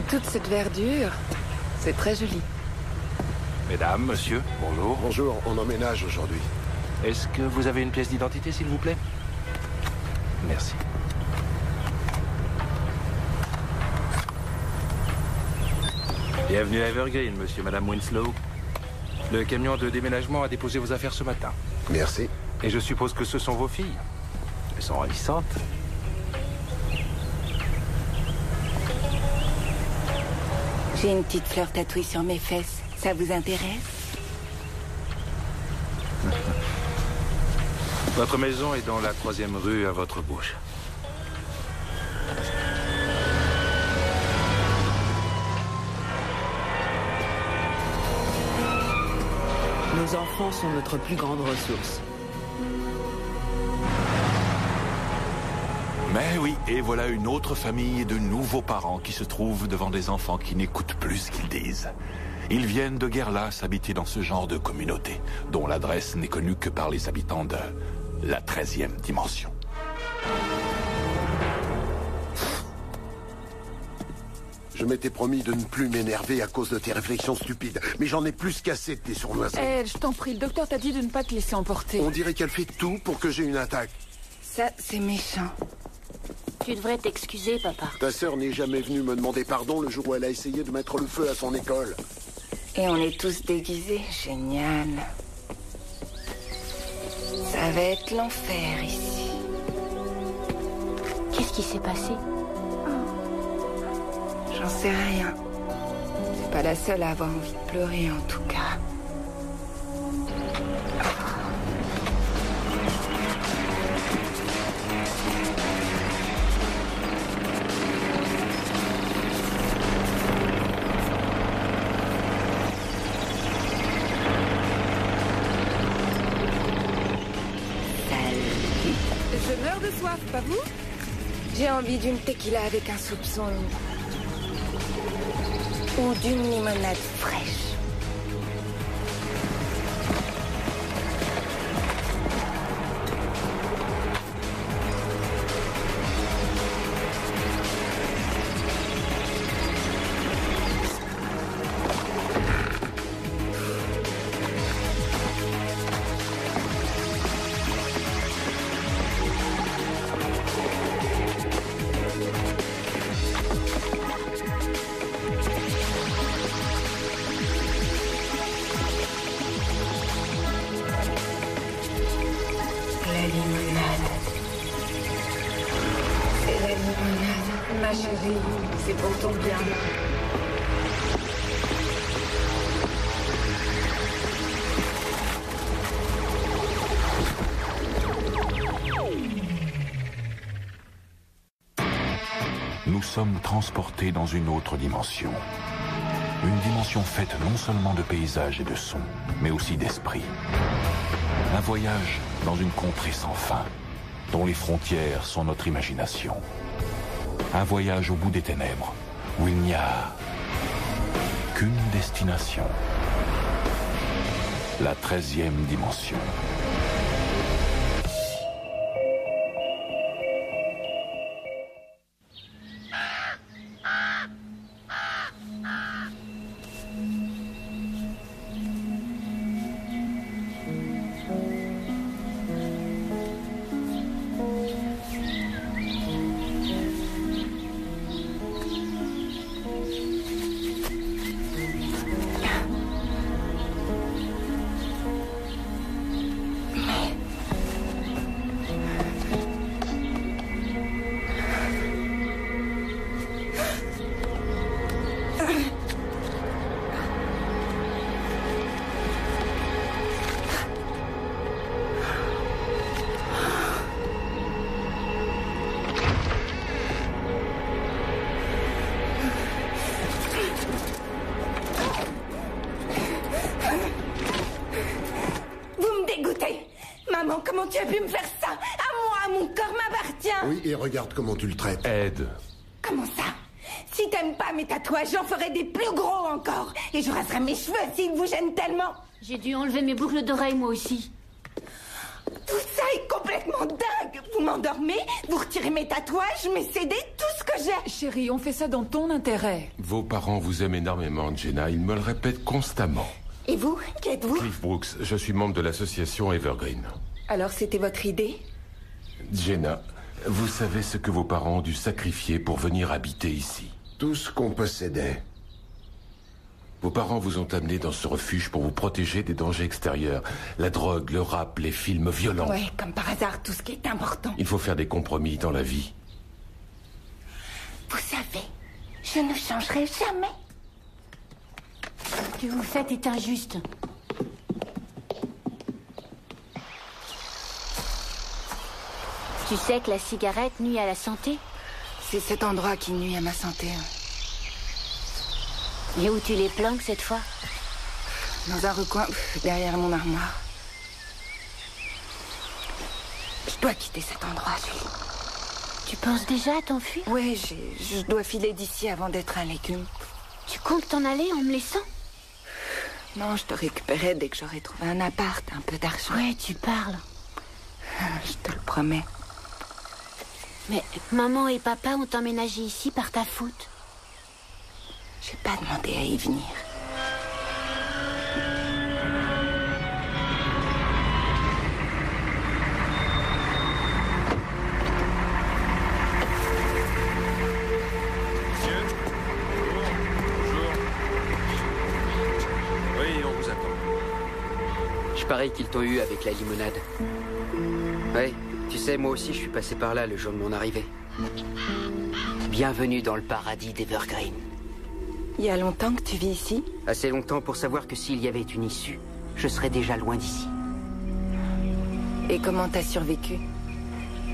Toute cette verdure, c'est très joli. Mesdames, monsieur, bonjour. Bonjour, on emménage aujourd'hui. Est-ce que vous avez une pièce d'identité, s'il vous plaît? Merci. Bienvenue à Evergreen, monsieur, madame Winslow. Le camion de déménagement a déposé vos affaires ce matin. Merci. Et je suppose que ce sont vos filles. Elles sont ravissantes. J'ai une petite fleur tatouée sur mes fesses. Ça vous intéresse? Votre maison est dans la 3e rue à votre bouche. Nos enfants sont notre plus grande ressource. Mais oui, et voilà une autre famille et de nouveaux parents qui se trouvent devant des enfants qui n'écoutent plus ce qu'ils disent. Ils viennent de Guerlas habiter dans ce genre de communauté, dont l'adresse n'est connue que par les habitants de la 13e dimension. Je m'étais promis de ne plus m'énerver à cause de tes réflexions stupides, mais j'en ai plus qu'assez de tes sournoiseries. Je t'en prie, le docteur t'a dit de ne pas te laisser emporter. On dirait qu'elle fait tout pour que j'ai une attaque. Ça, c'est méchant. Tu devrais t'excuser, papa. Ta sœur n'est jamais venue me demander pardon le jour où elle a essayé de mettre le feu à son école. Et on est tous déguisés. Génial. Ça va être l'enfer ici. Qu'est-ce qui s'est passé? J'en sais rien. C'est pas la seule à avoir envie de pleurer, en tout cas. Je meurs de soif, pas vous? J'ai envie d'une tequila avec un soupçon. Ou d'une limonade fraîche. Ma chérie, c'est pour ton bien. Nous sommes transportés dans une autre dimension. Une dimension faite non seulement de paysages et de sons, mais aussi d'esprit. Un voyage dans une contrée sans fin, dont les frontières sont notre imagination. Un voyage au bout des ténèbres, où il n'y a qu'une destination. La 13e dimension. Maman, comment tu as pu me faire ça? À moi, mon corps m'appartient. Oui, et regarde comment tu le traites. Ed. Comment ça? Si t'aimes pas mes tatouages, j'en ferai des plus gros encore. Et je raserai mes cheveux s'ils vous gênent tellement. J'ai dû enlever mes boucles d'oreilles, moi aussi. Tout ça est complètement dingue. Vous m'endormez, vous retirez mes tatouages, mes CD, tout ce que j'ai. Chérie, on fait ça dans ton intérêt. Vos parents vous aiment énormément, Jenna. Ils me le répètent constamment. Et vous, qui êtes-vous? Cliff Brooks, je suis membre de l'association Evergreen. Alors c'était votre idée? Jenna, vous savez ce que vos parents ont dû sacrifier pour venir habiter ici? Tout ce qu'on possédait. Vos parents vous ont amené dans ce refuge pour vous protéger des dangers extérieurs. La drogue, le rap, les films violents. Ouais, comme par hasard, tout ce qui est important. Il faut faire des compromis dans la vie. Vous savez, je ne changerai jamais. Ce que vous faites est injuste. Tu sais que la cigarette nuit à la santé? C'est cet endroit qui nuit à ma santé. Et où tu les planques cette fois? Dans un recoin, derrière mon armoire. Je dois quitter cet endroit, Julie. Tu penses déjà à t'enfuir? Ouais, je dois filer d'ici avant d'être un légume. Tu comptes t'en aller en me laissant? Non, je te récupérerai dès que j'aurai trouvé un appart, un peu d'argent. Ouais, tu parles. Je te le promets. Mais maman et papa ont emménagé ici par ta faute. J'ai pas demandé à y venir. Oui, on vous attend. Je parie qu'ils t'ont eu avec la limonade. Ouais, tu sais, moi aussi je suis passé par là le jour de mon arrivée. Bienvenue dans le paradis d'Evergreen. Il y a longtemps que tu vis ici? Assez longtemps pour savoir que s'il y avait une issue, je serais déjà loin d'ici. Et comment t'as survécu?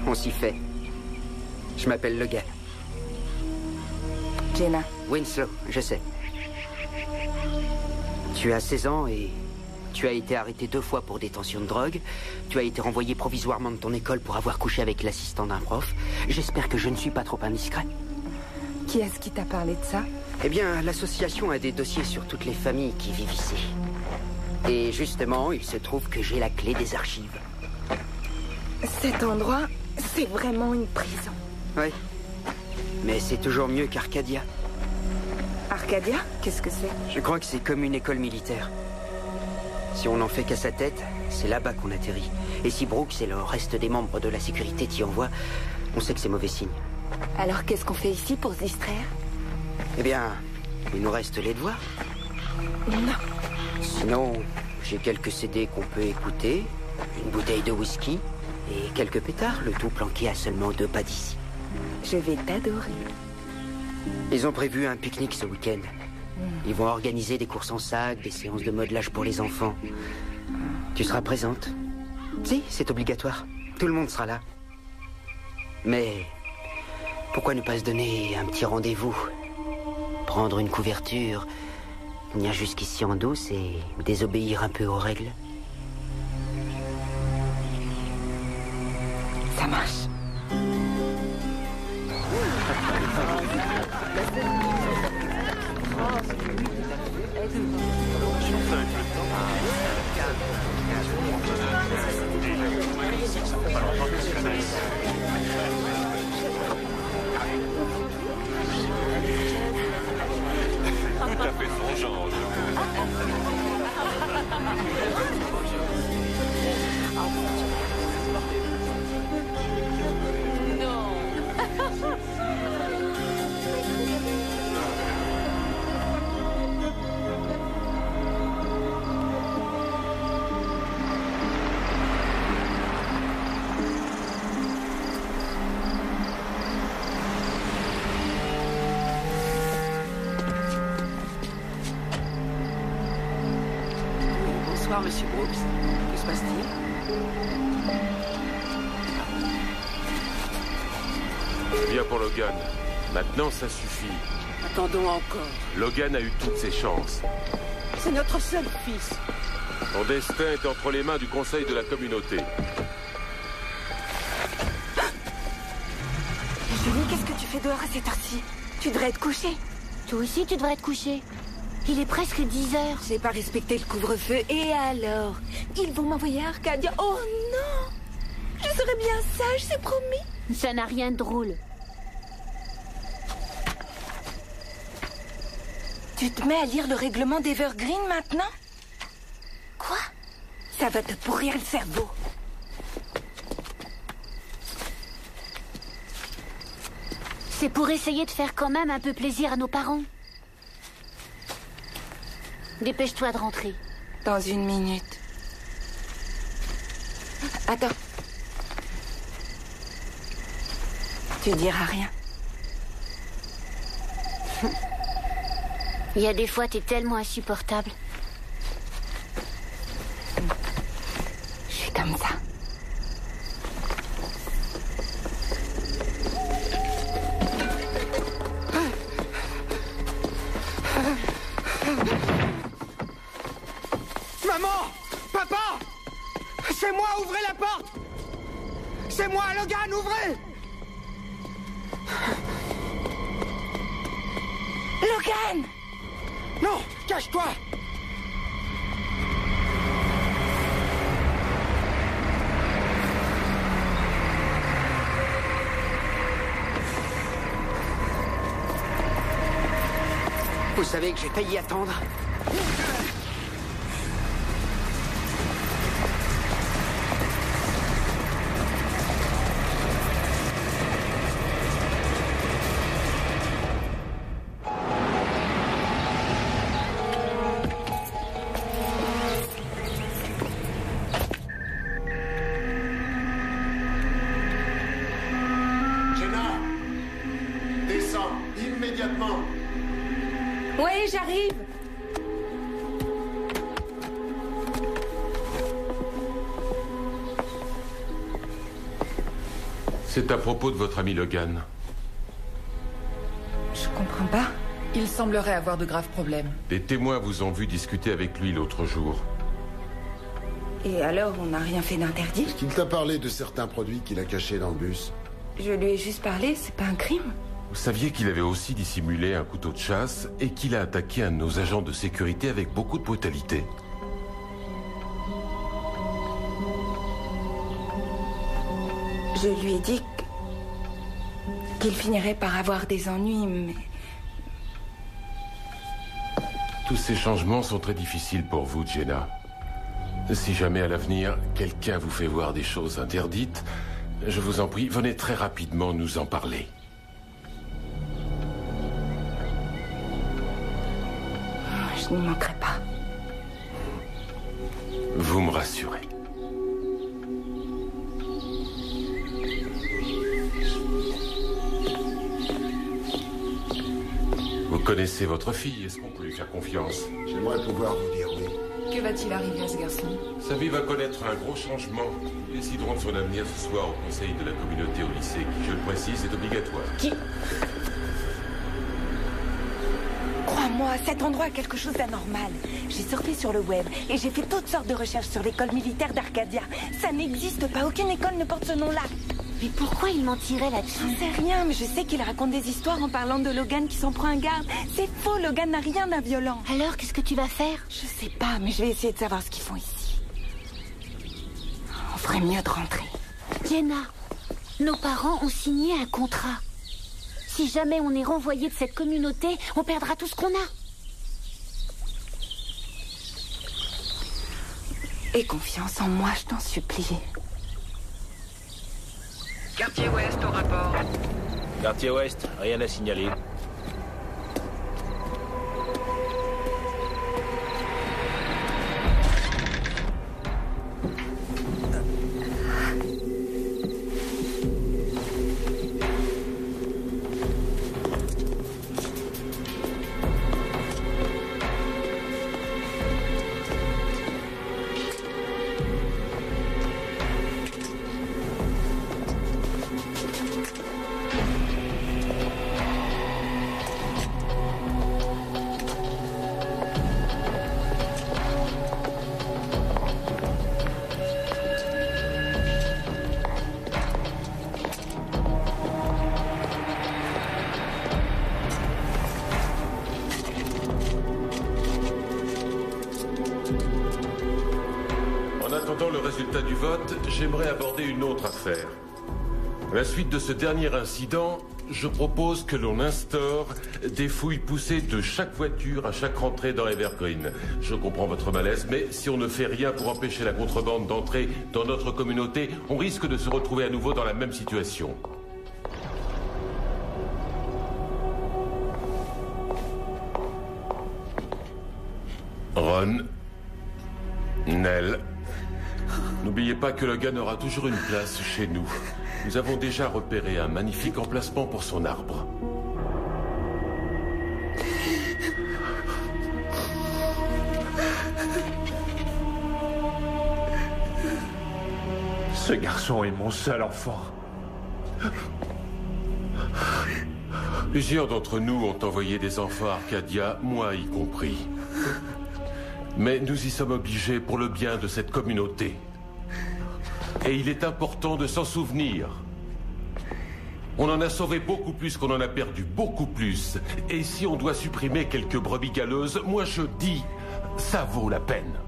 On s'y fait. Je m'appelle Logan. Jenna. Winslow, je sais. Tu as 16 ans et tu as été arrêté 2 fois pour détention de drogue. Tu as été renvoyé provisoirement de ton école pour avoir couché avec l'assistant d'un prof. J'espère que je ne suis pas trop indiscret. Qui est-ce qui t'a parlé de ça? Eh bien, l'association a des dossiers sur toutes les familles qui vivent ici. Et justement, il se trouve que j'ai la clé des archives. Cet endroit, c'est vraiment une prison. Oui. Mais c'est toujours mieux qu'Arcadia. Arcadia? Qu'est-ce que c'est? Je crois que c'est comme une école militaire. Si on n'en fait qu'à sa tête, c'est là-bas qu'on atterrit. Et si Brooks et le reste des membres de la sécurité t'y envoient, on sait que c'est mauvais signe. Alors qu'est-ce qu'on fait ici pour se distraire? Eh bien, il nous reste les devoirs. Non. Sinon, j'ai quelques CD qu'on peut écouter, une bouteille de whisky et quelques pétards, le tout planqué à seulement 2 pas d'ici. Je vais t'adorer. Ils ont prévu un pique-nique ce week-end. Ils vont organiser des courses en sac, des séances de modelage pour les enfants. Tu seras présente? Si, c'est obligatoire. Tout le monde sera là. Mais pourquoi ne pas se donner un petit rendez-vous? Prendre une couverture, venir jusqu'ici en douce et désobéir un peu aux règles. Ça marche. Tout à fait son genre. Bonsoir, Monsieur Brooks. Que se passe-t-il? Bien pour Logan. Maintenant, ça suffit. Attendons encore. Logan a eu toutes ses chances. C'est notre seul fils. Son destin est entre les mains du conseil de la communauté. Julie, qu'est-ce que tu fais dehors à cette heure-ci? Tu devrais être couchée. Toi aussi, tu devrais être couché. Il est presque 10 heures. J'ai pas respecté le couvre-feu. Et alors? Ils vont m'envoyer à Arcadia. Oh non! serai bien sage, c'est promis. Ça n'a rien de drôle. Tu te mets à lire le règlement d'Evergreen maintenant? Quoi? Ça va te pourrir le cerveau. C'est pour essayer de faire quand même un peu plaisir à nos parents. Dépêche-toi de rentrer. Dans 1 minute. Attends. Tu diras rien. Il y a des fois, t'es tellement insupportable. Je suis comme ça. Maman! Papa! C'est moi, ouvrez la porte! C'est moi, Logan, ouvrez! Logan! Non! Cache-toi! Vous savez que j'ai failli attendre. Jenna, descends immédiatement. Oui, j'arrive. C'est à propos de votre ami Logan. Je comprends pas. Il semblerait avoir de graves problèmes. Des témoins vous ont vu discuter avec lui l'autre jour. Et alors, on n'a rien fait d'interdit? Est-ce qu'il t'a parlé de certains produits qu'il a cachés dans le bus? Je lui ai juste parlé, c'est pas un crime. Vous saviez qu'il avait aussi dissimulé un couteau de chasse et qu'il a attaqué un de nos agents de sécurité avec beaucoup de brutalité. Je lui ai dit qu'il finirait par avoir des ennuis, mais... Tous ces changements sont très difficiles pour vous, Jenna. Si jamais à l'avenir, quelqu'un vous fait voir des choses interdites, je vous en prie, venez très rapidement nous en parler. Je n'y manquerai pas. Vous me rassurez. Vous connaissez votre fille, est-ce qu'on peut lui faire confiance? J'aimerais pouvoir vous dire oui. Que va-t-il arriver à ce garçon? Sa vie va connaître un gros changement. Nous déciderons de son avenir ce soir au conseil de la communauté au lycée, qui, je le précise, est obligatoire. Qui? Crois-moi, cet endroit a quelque chose d'anormal. J'ai surfé sur le web et j'ai fait toutes sortes de recherches sur l'école militaire d'Arcadia. Ça n'existe pas, aucune école ne porte ce nom-là. Mais pourquoi il mentirait là-dessus? J'en sais rien, mais je sais qu'il raconte des histoires en parlant de Logan qui s'en prend un garde. C'est faux, Logan n'a rien d'inviolent. Alors, qu'est-ce que tu vas faire? Je sais pas, mais je vais essayer de savoir ce qu'ils font ici. On ferait mieux de rentrer. Jenna, nos parents ont signé un contrat. Si jamais on est renvoyé de cette communauté, on perdra tout ce qu'on a. Aie confiance en moi, je t'en supplie. Quartier Ouest au rapport. Quartier Ouest, rien à signaler. attendant le résultat du vote, j'aimerais aborder une autre affaire. À la suite de ce dernier incident, je propose que l'on instaure des fouilles poussées de chaque voiture à chaque rentrée dans Evergreen. Je comprends votre malaise, mais si on ne fait rien pour empêcher la contrebande d'entrer dans notre communauté, on risque de se retrouver à nouveau dans la même situation. Ron, Nell, n'oubliez pas que Logan aura toujours une place chez nous. Nous avons déjà repéré un magnifique emplacement pour son arbre. Ce garçon est mon seul enfant. Plusieurs d'entre nous ont envoyé des enfants à Arcadia, moi y compris. Mais nous y sommes obligés pour le bien de cette communauté. Et il est important de s'en souvenir. On en a sauvé beaucoup plus qu'on en a perdu, beaucoup plus. Et si on doit supprimer quelques brebis galeuses, moi je dis, ça vaut la peine.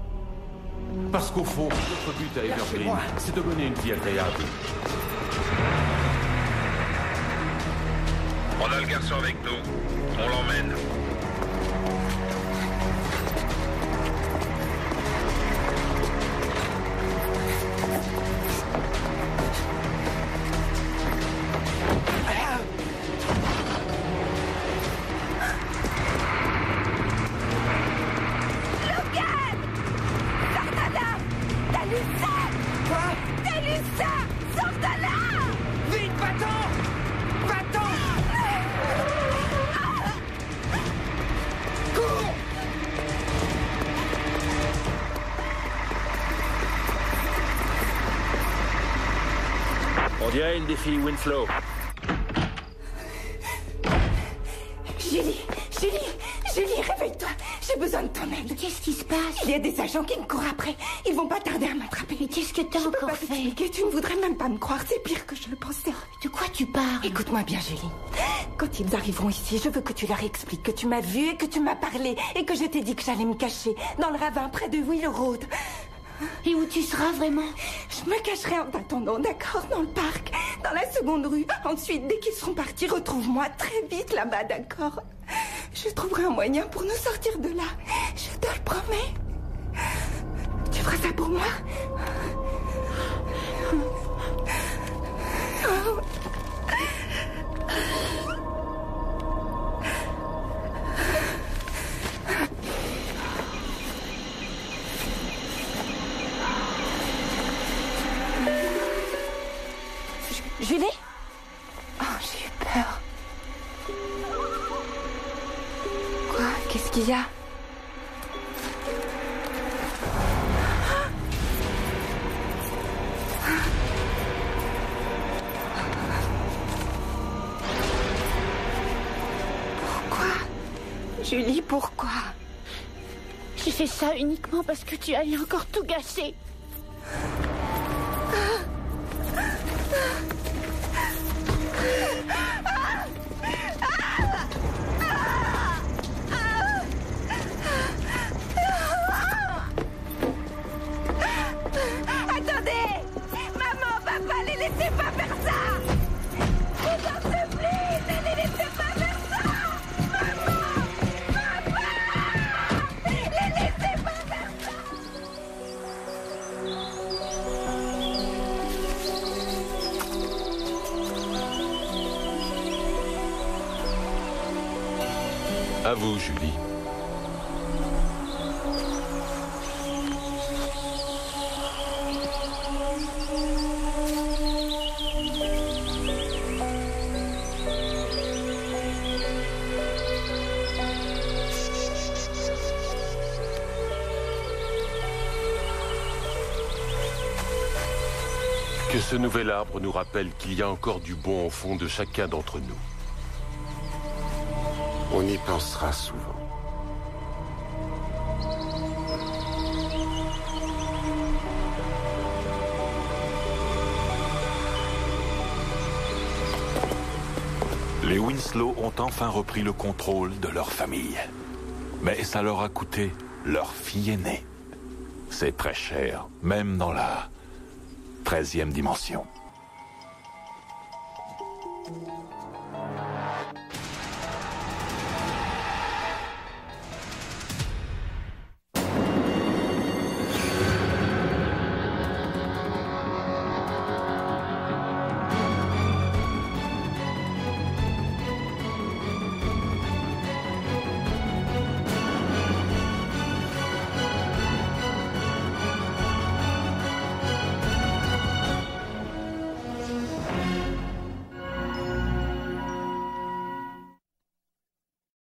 Parce qu'au fond, notre but à Evergreen, c'est de mener une vie agréable. On a le garçon avec nous. On l'emmène. On dirait une des filles Winslow. Julie, réveille-toi. J'ai besoin de ton aide. Qu'est-ce qui se passe? Il y a des agents qui me courent après. Ils vont pas tarder à m'attraper. Mais qu'est-ce que t'as encore fait? Tu ne voudrais même pas me croire. C'est pire que je le pensais. De quoi tu parles? Écoute-moi bien, Julie. Quand ils arriveront ici, je veux que tu leur expliques que tu m'as vu et que tu m'as parlé et que je t'ai dit que j'allais me cacher dans le ravin près de Willow Road. Et où tu seras vraiment? Je me cacherai en t'attendant, d'accord? Dans le parc, dans la seconde rue. Ensuite, dès qu'ils seront partis, retrouve-moi très vite là-bas, d'accord? Je trouverai un moyen pour nous sortir de là. Je te le promets. Tu feras ça pour moi? Julie? Oh, j'ai eu peur. Quoi? Qu'est-ce qu'il y a? Pourquoi? Julie, pourquoi? J'ai fait ça uniquement parce que tu allais encore tout gâcher. Attendez! Maman, papa, les laissez pas faire ça! Je t'en supplie, ne les laissez pas faire ça! Maman! Papa! Les laissez pas faire ça! À vous, Julie. Que ce nouvel arbre nous rappelle qu'il y a encore du bon au fond de chacun d'entre nous. On y pensera souvent. Les Winslow ont enfin repris le contrôle de leur famille. Mais ça leur a coûté leur fille aînée. C'est très cher, même dans la 13e dimension.